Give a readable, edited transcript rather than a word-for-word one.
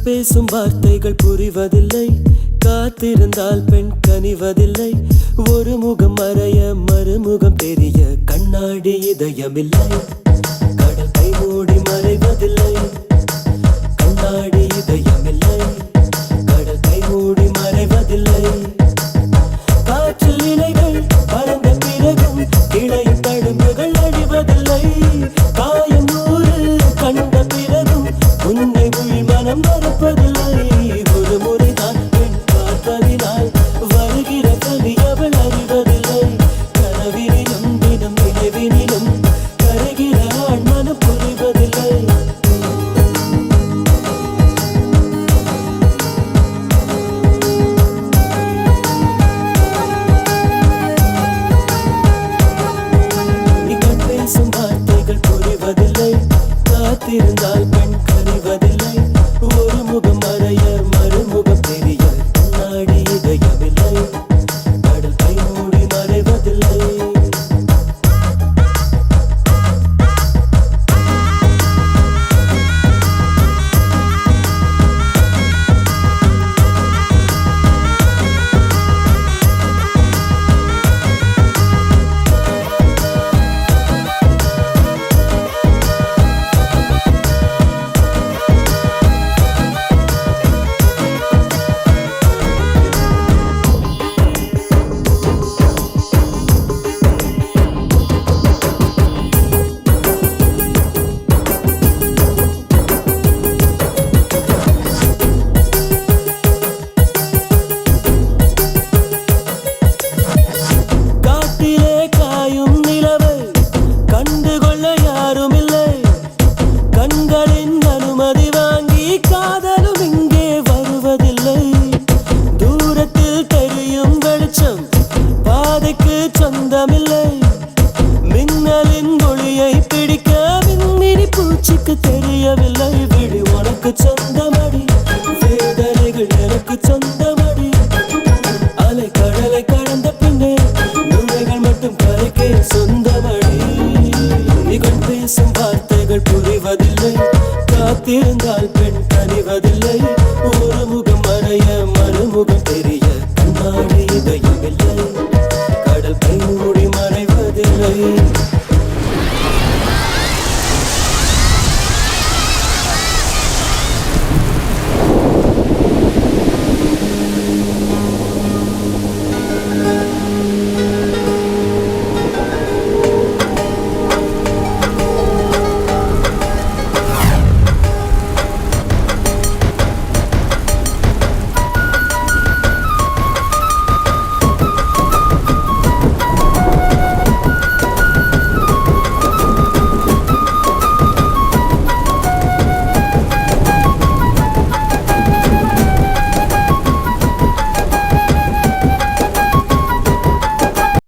பேசும் வார்த்தைகள் புரிவதில்லை, காத்திருந்தால் பெண் கனிவதில்லை. ஒரு முகம் மறைய மறுமுகம் தெரிய கண்ணாடி இதயமில்லை. கடல் கை மூடி மறைவதில்லை, கண்ணாடி இதயமில்லை. கடல் கை மூடி மறைவதில்லை. காற்றில் இலைகள் பறந்த பிறகும் இளையும் தழும்புகள் அழிவதில்லை. காயம் நூறு கண்ட பிறகும் உன்னை உள் மனம் மறப்பதில்லை. ஒரு முறைதான் பெண் பார்ப்பதினால் வருகிற கவி அவள் அறிவதில்லை. கனவினிலும் தினம் நினைவினிலும் கருகிற ஆண் மனம் புரிவதில்லை. இவன் பேசும் வார்த்தைகள் புரிவதில்லை, காத்திருந்தால் பெண் கனிவதில்லை. ஒரு முகம் மறைய மறுமுகம் தெரிய கண்ணாடி இதயமில்லை. கடல் கை மூடி மறைவதில்லை. காட்டிலே காயும் நிலவை கண்டுகொள்ள யாரும் இல்லை. கண்களின் அனுமதி வாங்கி காதலும் இங்கே வருவதில்லை. தூரத்தில் தெரியும் வெளிச்சம் பாதைக்கு சொந்தமில்லை. மின்னலின் ஒளியை பிடிக்க விண்மினி பூச்சிக்கு தெரியவில்லை. விழி உனக்கு சொந்தமடி, வேதனைகள் எனக்கு சொந்தமடி. அலை கடலை கடந்த பின்னே நுழைகள் மட்டும் கரைக்கே சொந்தமடி. இவன் பேசும் வார்த்தைகள் புரிவதில்லை, காத்திருந்தால் பெண் கனிவதில்லை. ஒரு முகம் மறைய மறுமுகம் தெரிய கண்ணாடி இதயமில்லை. கடல் கை மூடி மறைவதில்லை.